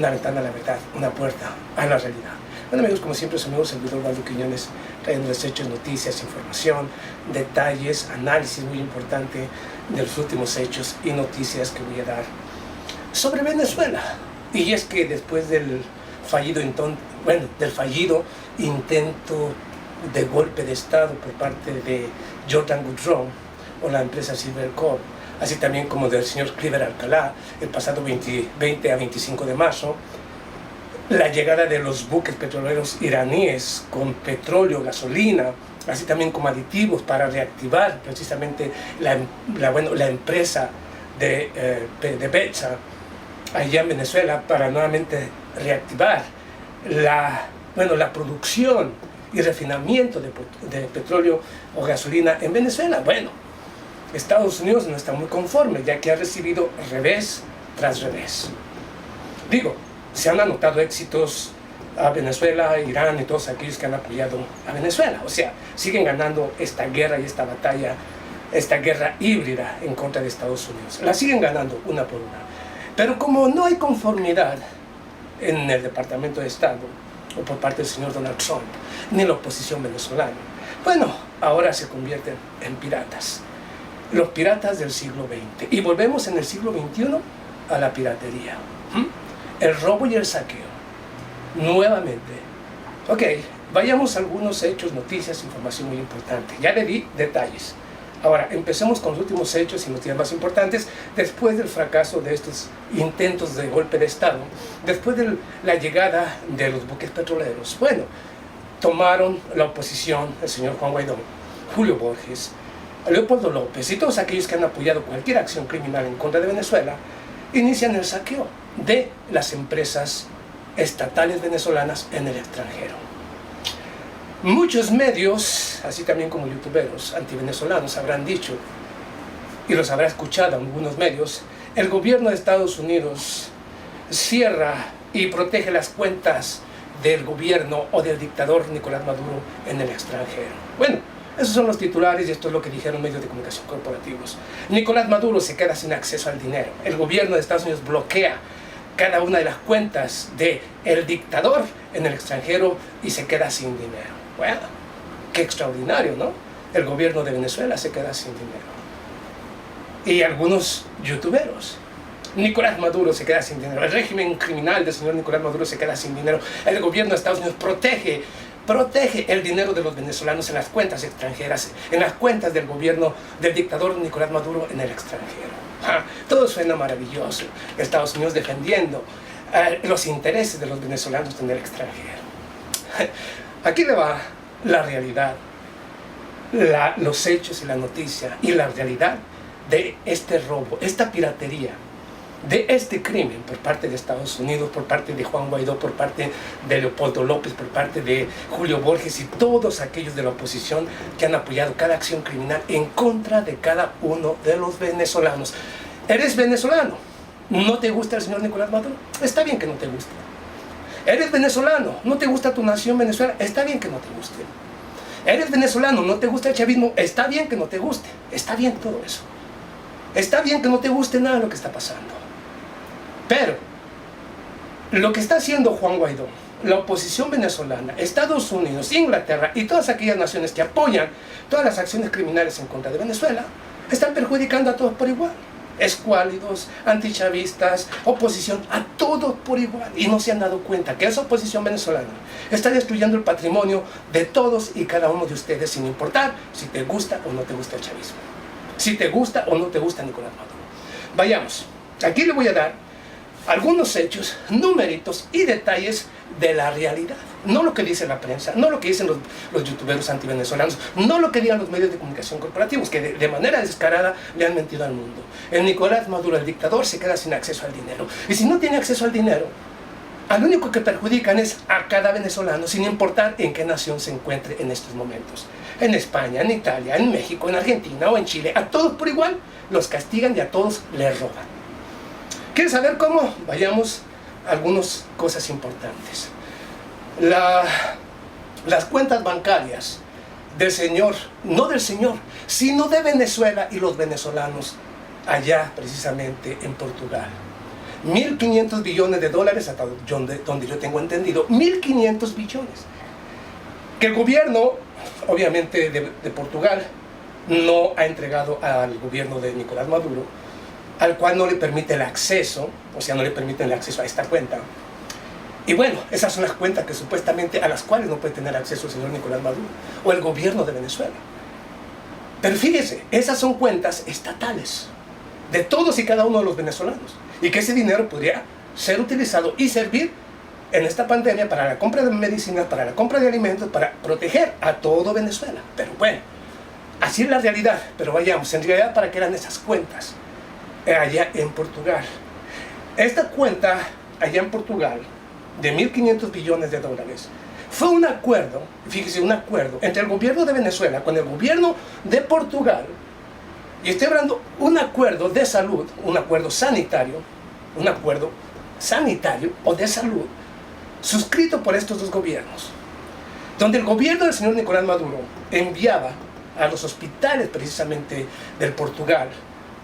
la ventana a la verdad, una puerta a la realidad. Bueno amigos, como siempre, su amigo servidor Waldo Quiñones, trayéndoles hechos, noticias, información, detalles, análisis muy importante de los últimos hechos y noticias que voy a dar sobre Venezuela. Y es que después del fallido intento de golpe de Estado por parte de Jordan Goodrone o la empresa Silvercorp, así también como del señor Cliver Alcalá, el pasado 20 a 25 de marzo, la llegada de los buques petroleros iraníes con petróleo, gasolina, así también como aditivos para reactivar precisamente la empresa de PDVSA allá en Venezuela, para nuevamente reactivar la producción y refinamiento de petróleo o gasolina en Venezuela. Bueno, Estados Unidos no está muy conforme, ya que ha recibido revés tras revés. Digo, se han anotado éxitos a Venezuela, Irán y todos aquellos que han apoyado a Venezuela. O sea, siguen ganando esta guerra y esta batalla, esta guerra híbrida en contra de Estados Unidos. La siguen ganando una por una. Pero como no hay conformidad en el Departamento de Estado, o por parte del señor Donald Trump, ni la oposición venezolana, bueno, ahora se convierten en piratas. Los piratas del siglo XX. Y volvemos en el siglo XXI a la piratería. El robo y el saqueo. Nuevamente. Ok, vayamos a algunos hechos, noticias, información muy importante. Ya le di detalles. Ahora, empecemos con los últimos hechos y noticias más importantes después del fracaso de estos intentos de golpe de Estado, después de la llegada de los buques petroleros. Bueno, tomaron la oposición, el señor Juan Guaidó, Julio Borges, Leopoldo López y todos aquellos que han apoyado cualquier acción criminal en contra de Venezuela, inician el saqueo de las empresas estatales venezolanas en el extranjero. Muchos medios, así también como youtuberos antivenezolanos, habrán dicho, y los habrá escuchado algunos medios, el gobierno de Estados Unidos cierra y protege las cuentas del gobierno o del dictador Nicolás Maduro en el extranjero. Bueno, esos son los titulares y esto es lo que dijeron medios de comunicación corporativos. Nicolás Maduro se queda sin acceso al dinero. El gobierno de Estados Unidos bloquea cada una de las cuentas del dictador en el extranjero y se queda sin dinero. Bueno, qué extraordinario, ¿no? El gobierno de Venezuela se queda sin dinero. Y algunos youtuberos. Nicolás Maduro se queda sin dinero. El régimen criminal del señor Nicolás Maduro se queda sin dinero. El gobierno de Estados Unidos protege el dinero de los venezolanos en las cuentas extranjeras, en las cuentas del gobierno del dictador Nicolás Maduro en el extranjero. Todo suena maravilloso. Estados Unidos defendiendo los intereses de los venezolanos en el extranjero. Aquí le va la realidad, los hechos y la noticia y la realidad de este robo, esta piratería, de este crimen por parte de Estados Unidos, por parte de Juan Guaidó, por parte de Leopoldo López, por parte de Julio Borges y todos aquellos de la oposición que han apoyado cada acción criminal en contra de cada uno de los venezolanos. ¿Eres venezolano? ¿No te gusta el señor Nicolás Maduro? Está bien que no te guste. ¿Eres venezolano? ¿No te gusta tu nación Venezuela? Está bien que no te guste. ¿Eres venezolano? ¿No te gusta el chavismo? Está bien que no te guste. Está bien todo eso. Está bien que no te guste nada de lo que está pasando. Pero lo que está haciendo Juan Guaidó, la oposición venezolana, Estados Unidos, Inglaterra y todas aquellas naciones que apoyan todas las acciones criminales en contra de Venezuela, están perjudicando a todos por igual. Escuálidos, antichavistas, oposición, a todos por igual. Y no se han dado cuenta que esa oposición venezolana está destruyendo el patrimonio de todos y cada uno de ustedes, sin importar si te gusta o no te gusta el chavismo, si te gusta o no te gusta Nicolás Maduro. Vayamos, aquí le voy a dar algunos hechos, numeritos y detalles de la realidad. No lo que dice la prensa, no lo que dicen los youtuberos antivenezolanos, no lo que digan los medios de comunicación corporativos, que de manera descarada le han mentido al mundo. El Nicolás Maduro, el dictador, se queda sin acceso al dinero. Y si no tiene acceso al dinero, al único que perjudican es a cada venezolano, sin importar en qué nación se encuentre en estos momentos. En España, en Italia, en México, en Argentina o en Chile, a todos por igual los castigan y a todos les roban. ¿Quieres saber cómo? Vayamos a algunas cosas importantes. Las cuentas bancarias del señor, no del señor, sino de Venezuela y los venezolanos allá precisamente en Portugal. 1.500 billones de dólares, hasta donde yo tengo entendido, 1.500 billones. Que el gobierno, obviamente, de Portugal no ha entregado al gobierno de Nicolás Maduro, al cual no le permite el acceso, o sea, no le permiten el acceso a esta cuenta. Y bueno, esas son las cuentas que supuestamente a las cuales no puede tener acceso el señor Nicolás Maduro o el gobierno de Venezuela. Pero fíjese, esas son cuentas estatales de todos y cada uno de los venezolanos, y que ese dinero podría ser utilizado y servir en esta pandemia para la compra de medicinas, para la compra de alimentos, para proteger a todo Venezuela. Pero bueno, así es la realidad. Pero vayamos, en realidad, ¿para qué eran esas cuentas? Allá en Portugal. Esta cuenta allá en Portugal de 1.500 billones de dólares fue un acuerdo, fíjese, un acuerdo entre el gobierno de Venezuela con el gobierno de Portugal. Y estoy hablando un acuerdo de salud, un acuerdo sanitario o de salud, suscrito por estos dos gobiernos, donde el gobierno del señor Nicolás Maduro enviaba a los hospitales precisamente del Portugal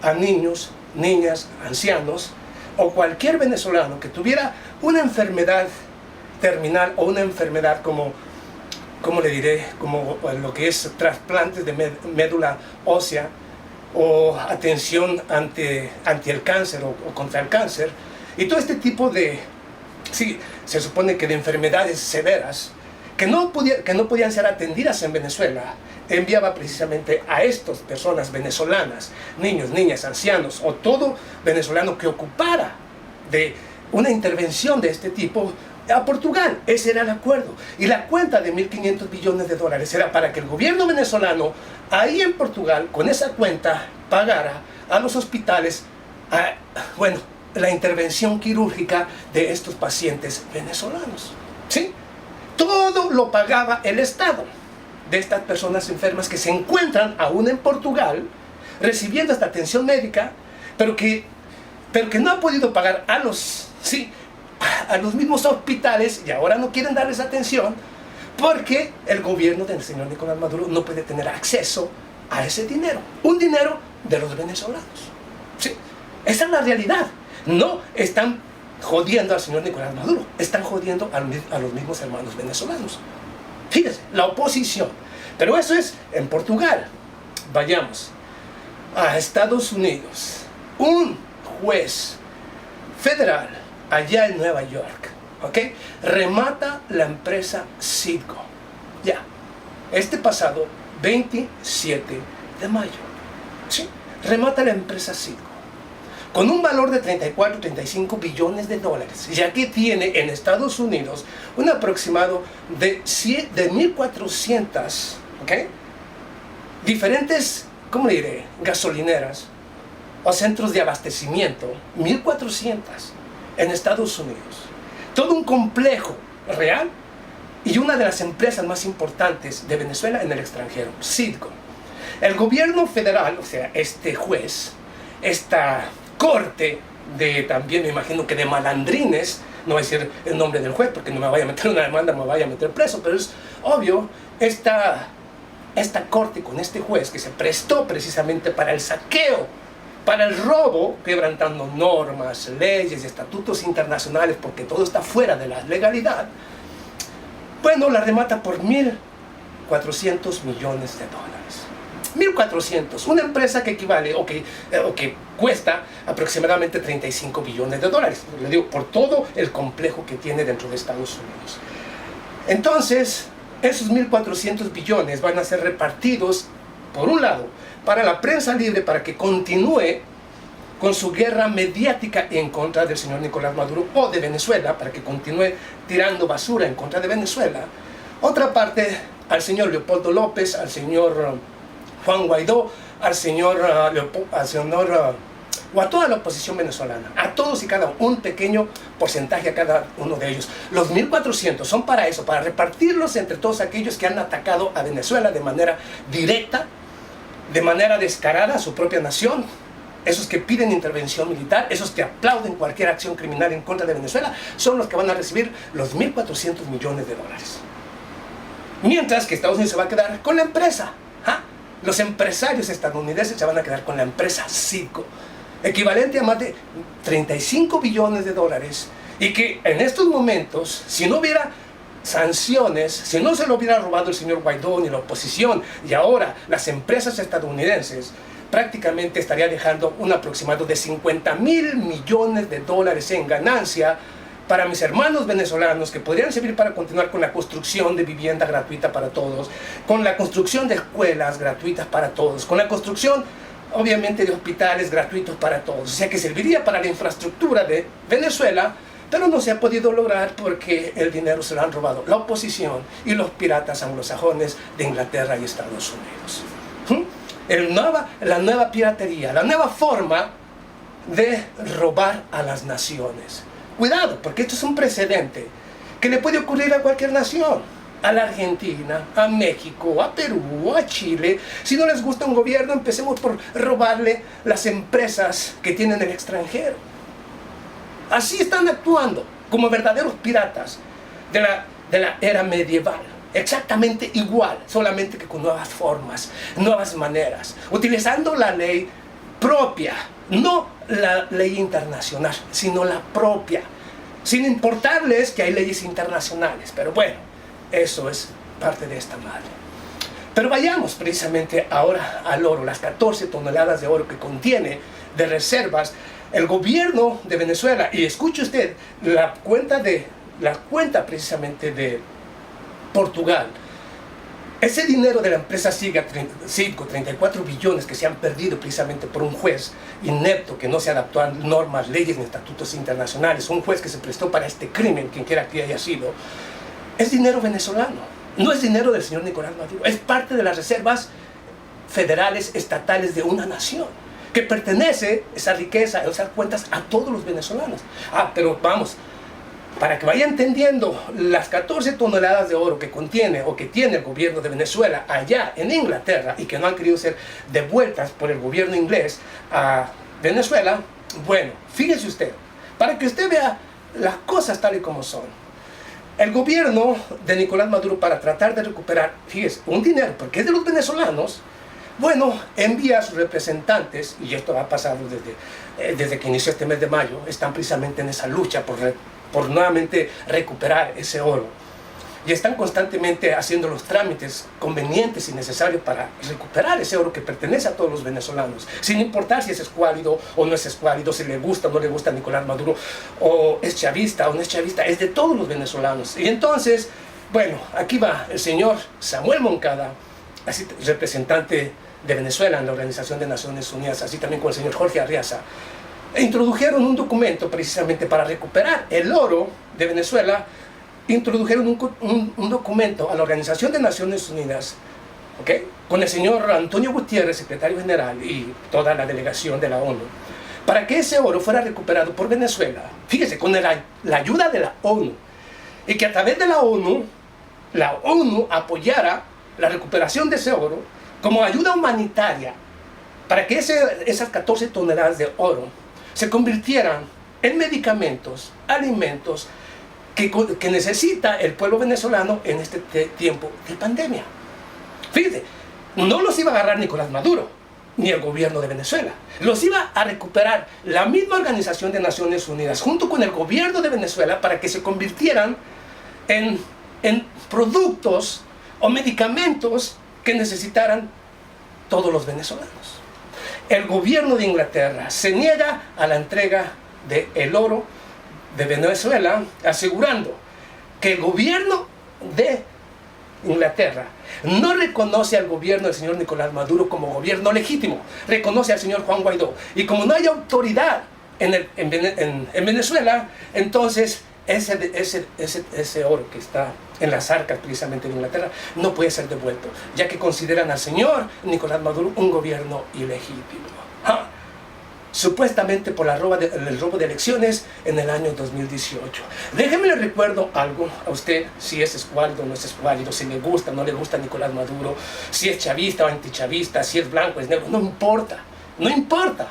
a niños, niñas, ancianos o cualquier venezolano que tuviera una enfermedad terminal o una enfermedad como le diré, como lo que es trasplantes de médula ósea o atención ante el cáncer o contra el cáncer, y todo este tipo de, sí, se supone que de enfermedades severas que no podían ser atendidas en Venezuela, enviaba precisamente a estas personas venezolanas, niños, niñas, ancianos o todo venezolano que ocupara de una intervención de este tipo a Portugal. Ese era el acuerdo. Y la cuenta de 1.500 billones de dólares era para que el gobierno venezolano ahí en Portugal, con esa cuenta, pagara a los hospitales, bueno, la intervención quirúrgica de estos pacientes venezolanos. ¿Sí? Todo lo pagaba el Estado de estas personas enfermas que se encuentran aún en Portugal recibiendo esta atención médica, pero que no ha podido pagar a los mismos hospitales, y ahora no quieren darles atención porque el gobierno del señor Nicolás Maduro no puede tener acceso a ese dinero, un dinero de los venezolanos. ¿Sí? Esa es la realidad. No están jodiendo al señor Nicolás Maduro, están jodiendo a los mismos hermanos venezolanos. Fíjense, la oposición. Pero eso es en Portugal. Vayamos a Estados Unidos. Un juez federal allá en Nueva York, ¿ok?, remata la empresa Citgo. Ya, este pasado 27 de mayo, ¿sí?, remata la empresa Citgo con un valor de 34-35 billones de dólares, ya que tiene en Estados Unidos un aproximado de 1.400, ¿ok?, diferentes, ¿cómo le diré?, gasolineras o centros de abastecimiento, 1.400 en Estados Unidos. Todo un complejo real y una de las empresas más importantes de Venezuela en el extranjero, Citgo. El gobierno federal, o sea, este juez, esta corte de, también me imagino que de malandrines, no voy a decir el nombre del juez porque no me vaya a meter una demanda, me vaya a meter preso, pero es obvio, esta corte con este juez que se prestó precisamente para el saqueo, para el robo, quebrantando normas, leyes y estatutos internacionales, porque todo está fuera de la legalidad, bueno, la remata por 1.400 millones de dólares. 1.400, una empresa que equivale o que cuesta aproximadamente 35 billones de dólares, le digo, por todo el complejo que tiene dentro de Estados Unidos. Entonces, esos 1.400 billones van a ser repartidos, por un lado, para la prensa libre, para que continúe con su guerra mediática en contra del señor Nicolás Maduro o de Venezuela, para que continúe tirando basura en contra de Venezuela. Otra parte al señor Leopoldo López, al señor Juan Guaidó, al señor o a toda la oposición venezolana, a todos y cada uno, un pequeño porcentaje a cada uno de ellos. Los 1.400 son para eso, para repartirlos entre todos aquellos que han atacado a Venezuela de manera directa, de manera descarada a su propia nación, esos que piden intervención militar, esos que aplauden cualquier acción criminal en contra de Venezuela, son los que van a recibir los 1.400 millones de dólares. Mientras que Estados Unidos se va a quedar con la empresa. Los empresarios estadounidenses se van a quedar con la empresa Citgo. equivalente a más de 35 billones de dólares, y que en estos momentos, si no hubiera sanciones, si no se lo hubiera robado el señor Guaidó ni la oposición, y ahora las empresas estadounidenses, prácticamente estaría dejando un aproximado de 50.000 millones de dólares en ganancia para mis hermanos venezolanos, que podrían servir para continuar con la construcción de vivienda gratuita para todos, con la construcción de escuelas gratuitas para todos, con la construcción, obviamente, de hospitales gratuitos para todos. O sea, que serviría para la infraestructura de Venezuela, pero no se ha podido lograr porque el dinero se lo han robado la oposición y los piratas anglosajones de Inglaterra y Estados Unidos. La nueva piratería, la nueva forma de robar a las naciones. Cuidado, porque esto es un precedente que le puede ocurrir a cualquier nación. A la Argentina, a México, a Perú, a Chile. Si no les gusta un gobierno, empecemos por robarle las empresas que tienen el extranjero. Así están actuando, como verdaderos piratas de la era medieval. Exactamente igual, solamente que con nuevas formas, nuevas maneras, utilizando la ley propia, no la ley internacional, sino la propia, sin importarles que hay leyes internacionales. Pero bueno, eso es parte de esta madre. Pero vayamos precisamente ahora al oro, las 14 toneladas de oro que contiene de reservas el gobierno de Venezuela. Y escuche usted, la cuenta precisamente de Portugal. Ese dinero de la empresa Citgo, 34 billones que se han perdido precisamente por un juez inepto que no se adaptó a normas, leyes ni estatutos internacionales, un juez que se prestó para este crimen, quien quiera que haya sido, es dinero venezolano, no es dinero del señor Nicolás Maduro, es parte de las reservas federales, estatales de una nación, que pertenece esa riqueza, esas cuentas a todos los venezolanos. Pero vamos, para que vaya entendiendo, las 14 toneladas de oro que contiene o que tiene el gobierno de Venezuela allá en Inglaterra y que no han querido ser devueltas por el gobierno inglés a Venezuela, bueno, fíjese usted, para que usted vea las cosas tal y como son. El gobierno de Nicolás Maduro, para tratar de recuperar, fíjese, un dinero, porque es de los venezolanos, bueno, envía a sus representantes, y esto ha pasado desde que inició este mes de mayo, están precisamente en esa lucha por nuevamente recuperar ese oro. Y están constantemente haciendo los trámites convenientes y necesarios para recuperar ese oro que pertenece a todos los venezolanos, sin importar si es escuálido o no es escuálido, si le gusta o no le gusta a Nicolás Maduro, o es chavista o no es chavista, es de todos los venezolanos. Y entonces, bueno, aquí va el señor Samuel Moncada, así, representante de Venezuela en la Organización de Naciones Unidas, así también con el señor Jorge Arriaza, e introdujeron un documento precisamente para recuperar el oro de Venezuela. Introdujeron un documento a la Organización de Naciones Unidas, ¿okay?, con el señor Antonio Gutiérrez, secretario general, y toda la delegación de la ONU, para que ese oro fuera recuperado por Venezuela, fíjese, con la ayuda de la ONU, y que a través de la ONU apoyara la recuperación de ese oro como ayuda humanitaria, para que esas 14 toneladas de oro se convirtieran en medicamentos, alimentos, que necesita el pueblo venezolano en este tiempo de pandemia. Fíjate, no los iba a agarrar Nicolás Maduro, ni el gobierno de Venezuela. Los iba a recuperar la misma Organización de Naciones Unidas, junto con el gobierno de Venezuela, para que se convirtieran en productos o medicamentos que necesitaran todos los venezolanos. El gobierno de Inglaterra se niega a la entrega del oro de Venezuela, asegurando que el gobierno de Inglaterra no reconoce al gobierno del señor Nicolás Maduro como gobierno legítimo, reconoce al señor Juan Guaidó. Y como no hay autoridad en Venezuela, entonces ese oro que está en las arcas precisamente de Inglaterra no puede ser devuelto, ya que consideran al señor Nicolás Maduro un gobierno ilegítimo. Supuestamente por el robo de elecciones en el año 2018. Déjeme le recuerdo algo a usted, si es escuálido o no es escuálido, si le gusta o no le gusta Nicolás Maduro, si es chavista o antichavista, si es blanco o es negro, no importa, no importa.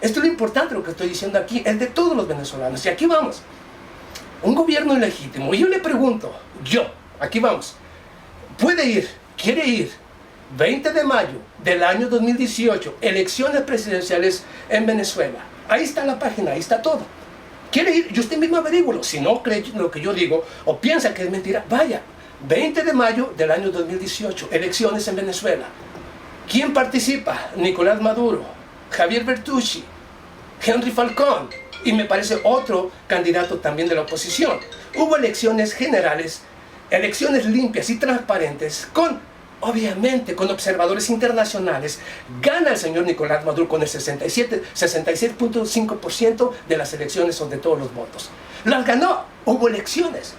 Esto es lo importante, lo que estoy diciendo aquí, es de todos los venezolanos. Y aquí vamos, un gobierno ilegítimo. Y yo le pregunto, aquí vamos, quiere ir, 20 de mayo del año 2018, elecciones presidenciales en Venezuela. Ahí está la página, ahí está todo. ¿Quiere ir? Y usted mismo averíguelo. Si no cree lo que yo digo o piensa que es mentira, vaya. 20 de mayo del año 2018, elecciones en Venezuela. ¿Quién participa? Nicolás Maduro, Javier Bertucci, Henry Falcón y me parece otro candidato también de la oposición. Hubo elecciones generales, elecciones limpias y transparentes obviamente con observadores internacionales. Gana el señor Nicolás Maduro con el 66.5% de las elecciones o de todos los votos. Las ganó, hubo elecciones.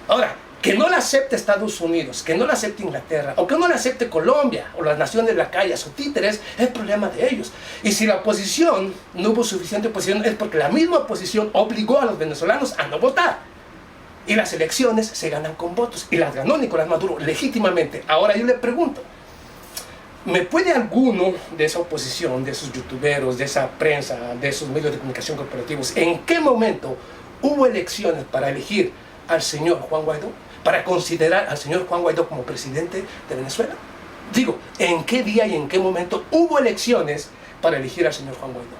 Ahora, que no la acepte Estados Unidos, que no la acepte Inglaterra, o que no la acepte Colombia, o las naciones lacayas o títeres, es problema de ellos. Y si la oposición, no hubo suficiente oposición, es porque la misma oposición obligó a los venezolanos a no votar. Y las elecciones se ganan con votos, y las ganó Nicolás Maduro legítimamente. Ahora yo le pregunto, ¿me puede alguno de esa oposición, de esos youtuberos, de esa prensa, de esos medios de comunicación corporativos, en qué momento hubo elecciones para elegir al señor Juan Guaidó? Para considerar al señor Juan Guaidó como presidente de Venezuela. Digo, ¿en qué día y en qué momento hubo elecciones para elegir al señor Juan Guaidó?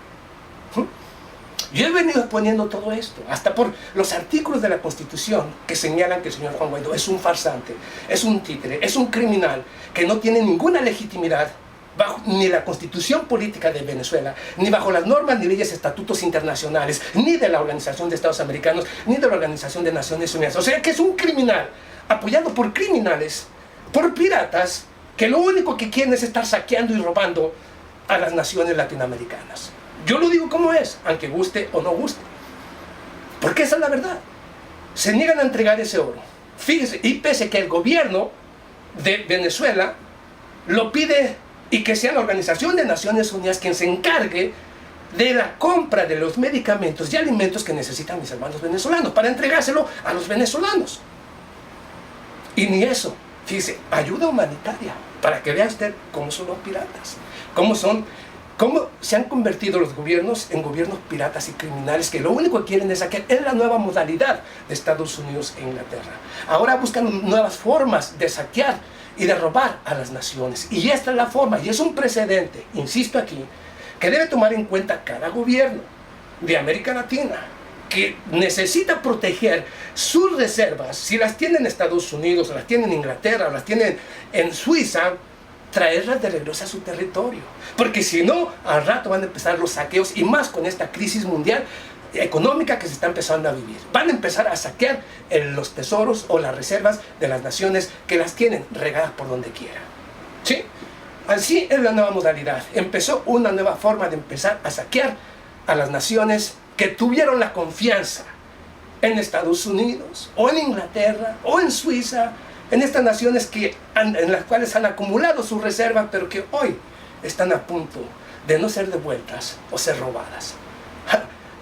Yo he venido exponiendo todo esto, hasta por los artículos de la Constitución que señalan que el señor Juan Guaidó es un farsante, es un títere, es un criminal que no tiene ninguna legitimidad bajo ni la Constitución política de Venezuela, ni bajo las normas ni leyes, estatutos internacionales, ni de la Organización de Estados Americanos, ni de la Organización de Naciones Unidas. O sea que es un criminal, apoyado por criminales, por piratas, que lo único que quieren es estar saqueando y robando a las naciones latinoamericanas. Yo lo digo como es, aunque guste o no guste. Porque esa es la verdad. Se niegan a entregar ese oro. Fíjese, y pese que el gobierno de Venezuela lo pide, y que sea la Organización de Naciones Unidas quien se encargue de la compra de los medicamentos y alimentos que necesitan mis hermanos venezolanos, para entregárselo a los venezolanos. Y ni eso, fíjese, ayuda humanitaria, para que vea usted cómo son los piratas, cómo se han convertido los gobiernos en gobiernos piratas y criminales, que lo único que quieren es saquear. Es la nueva modalidad de Estados Unidos e Inglaterra. Ahora buscan nuevas formas de saquear y de robar a las naciones. Y esta es la forma, y es un precedente, insisto aquí, que debe tomar en cuenta cada gobierno de América Latina, que necesita proteger sus reservas. Si las tiene en Estados Unidos, o las tiene en Inglaterra, o las tiene en Suiza, traerlas de regreso a su territorio. Porque si no, al rato van a empezar los saqueos, y más con esta crisis mundial económica que se está empezando a vivir. Van a empezar a saquear los tesoros o las reservas de las naciones que las tienen regadas por donde quiera. ¿Sí? Así es la nueva modalidad. Empezó una nueva forma de empezar a saquear a las naciones que tuvieron la confianza en Estados Unidos, o en Inglaterra, o en Suiza, en estas naciones en las cuales han acumulado sus reservas, pero que hoy están a punto de no ser devueltas o ser robadas.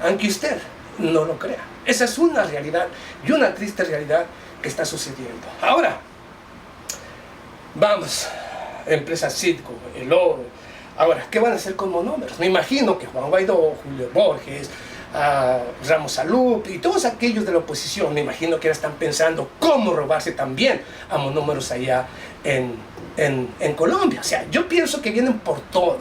Aunque usted no lo crea. Esa es una realidad, y una triste realidad que está sucediendo. Ahora, vamos, empresa Citgo, el oro. Ahora, ¿qué van a hacer con monómeros? Me imagino que Juan Guaidó, Julio Borges, Ramos Alup y todos aquellos de la oposición, me imagino que ahora están pensando cómo robarse también a monómeros allá en Colombia. O sea, yo pienso que vienen por todo.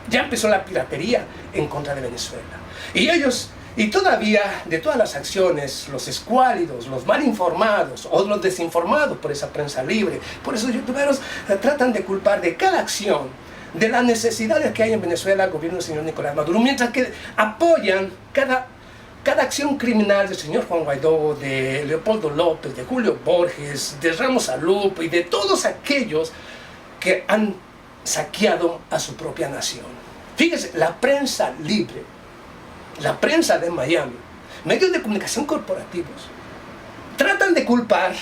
Ya empezó la piratería en contra de Venezuela. Y ellos, y todavía de todas las acciones, los escuálidos, los mal informados o los desinformados por esa prensa libre, por esos youtuberos, tratan de culpar de cada acción, de las necesidades que hay en Venezuela al gobierno del señor Nicolás Maduro, mientras que apoyan cada acción criminal del señor Juan Guaidó, de Leopoldo López, de Julio Borges, de Ramos Alup y de todos aquellos que han saqueado a su propia nación. Fíjese, la prensa libre, la prensa de Miami, medios de comunicación corporativos, tratan de culpar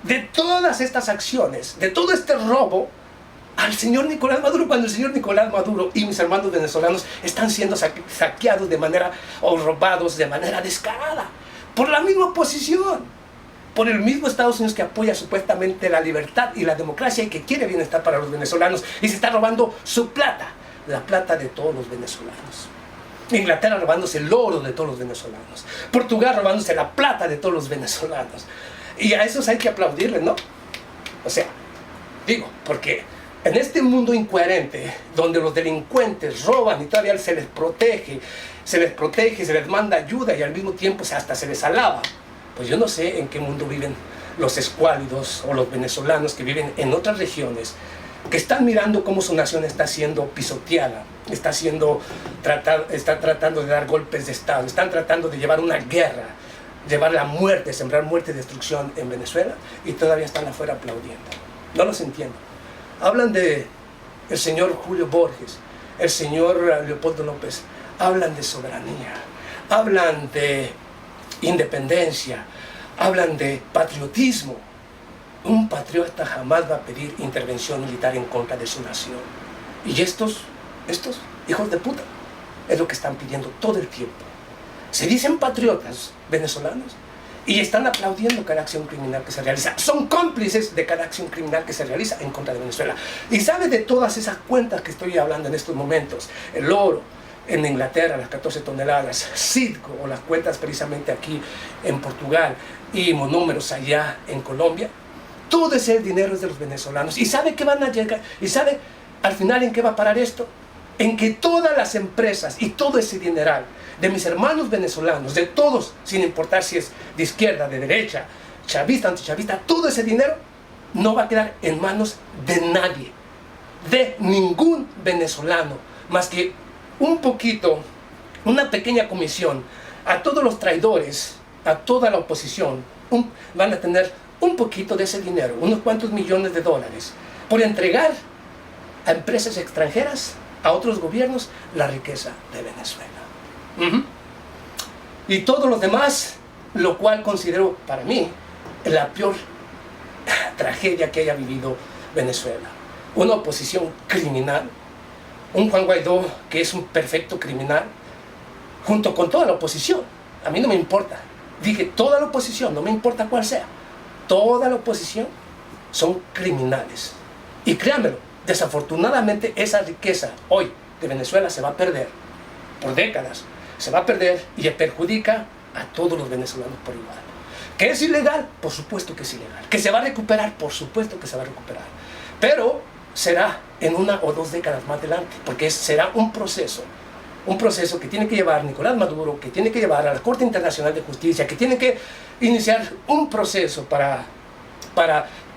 de todas estas acciones, de todo este robo, al señor Nicolás Maduro, cuando el señor Nicolás Maduro y mis hermanos venezolanos están siendo saqueados de manera, o robados de manera descarada, por la misma oposición, por el mismo Estados Unidos que apoya supuestamente la libertad y la democracia y que quiere bienestar para los venezolanos, y se está robando su plata, la plata de todos los venezolanos. Inglaterra robándose el oro de todos los venezolanos, Portugal robándose la plata de todos los venezolanos, y a esos hay que aplaudirles, ¿no? O sea, digo, porque En este mundo incoherente, donde los delincuentes roban y todavía se les protege, se les manda ayuda y al mismo tiempo hasta se les alaba, pues yo no sé en qué mundo viven los escuálidos o los venezolanos que viven en otras regiones, que están mirando cómo su nación está siendo pisoteada, está tratando de dar golpes de Estado, están tratando de llevar una guerra, llevar la muerte, sembrar muerte y destrucción en Venezuela, y todavía están afuera aplaudiendo. No los entiendo. Hablan de el señor Julio Borges, el señor Leopoldo López, hablan de soberanía, hablan de independencia, hablan de patriotismo. Un patriota jamás va a pedir intervención militar en contra de su nación. Y estos hijos de puta es lo que están pidiendo todo el tiempo. Se dicen patriotas venezolanos y están aplaudiendo cada acción criminal que se realiza. Son cómplices de cada acción criminal que se realiza en contra de Venezuela. Y sabe de todas esas cuentas que estoy hablando en estos momentos. El oro en Inglaterra, las 14 toneladas, Citgo, o las cuentas precisamente aquí en Portugal, y monúmeros allá en Colombia. Todo ese dinero es de los venezolanos. ¿Y sabe qué van a llegar? ¿Y sabe al final en qué va a parar esto? En que todas las empresas y todo ese dineral de mis hermanos venezolanos, de todos, sin importar si es de izquierda, de derecha, chavista, antichavista, todo ese dinero no va a quedar en manos de nadie, de ningún venezolano, más que un poquito, una pequeña comisión a todos los traidores, a toda la oposición. Van a tener un poquito de ese dinero, unos cuantos millones de dólares, por entregar a empresas extranjeras, a otros gobiernos, la riqueza de Venezuela. Y todos los demás, lo cual considero para mí la peor tragedia que haya vivido Venezuela. Una oposición criminal, un Juan Guaidó que es un perfecto criminal, junto con toda la oposición. A mí no me importa, dije toda la oposición, no me importa cuál sea, toda la oposición son criminales. Y créanmelo, desafortunadamente esa riqueza hoy de Venezuela se va a perder por décadas, se va a perder y perjudica a todos los venezolanos por igual. ¿Que es ilegal? Por supuesto que es ilegal. ¿Que se va a recuperar? Por supuesto que se va a recuperar. Pero será en 1 o 2 décadas más adelante, porque será un proceso que tiene que llevar Nicolás Maduro, que tiene que llevar a la Corte Internacional de Justicia, que tiene que iniciar un proceso para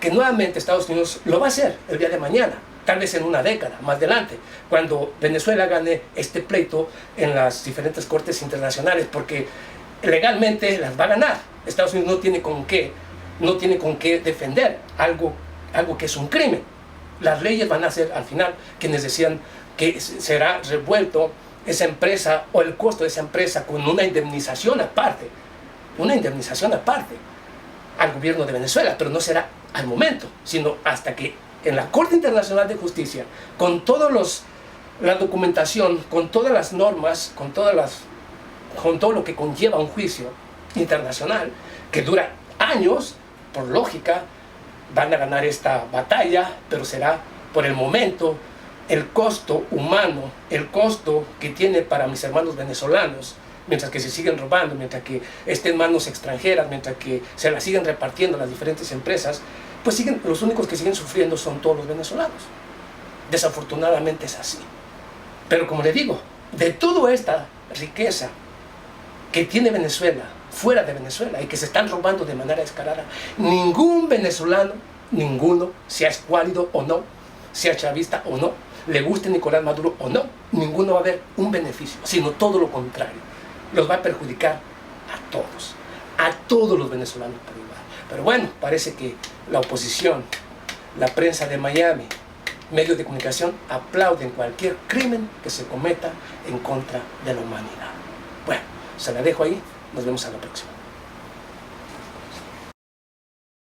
que nuevamente Estados Unidos lo va a hacer el día de mañana, tal vez en 1 década más adelante, cuando Venezuela gane este pleito en las diferentes cortes internacionales, porque legalmente las va a ganar. Estados Unidos no tiene con qué defender algo que es un crimen. Las leyes van a ser al final quienes decían que será revuelto esa empresa o el costo de esa empresa con una indemnización aparte al gobierno de Venezuela, pero no será al momento, sino hasta que en la Corte Internacional de Justicia, con toda la documentación, con todas las normas, con todo lo que conlleva un juicio internacional, que dura años, por lógica, van a ganar esta batalla, pero será por el momento el costo humano, el costo que tiene para mis hermanos venezolanos, mientras que se siguen robando, mientras que estén en manos extranjeras, mientras que se la siguen repartiendo las diferentes empresas, pues los únicos que siguen sufriendo son todos los venezolanos. Desafortunadamente es así. Pero como le digo, de toda esta riqueza que tiene Venezuela, fuera de Venezuela, y que se están robando de manera descarada, ningún venezolano, ninguno, sea escuálido o no, sea chavista o no, le guste Nicolás Maduro o no, ninguno va a ver un beneficio, sino todo lo contrario. Los va a perjudicar a todos los venezolanos por igual. Pero bueno, parece que la oposición, la prensa de Miami, medios de comunicación aplauden cualquier crimen que se cometa en contra de la humanidad. Bueno, se la dejo ahí, nos vemos a la próxima.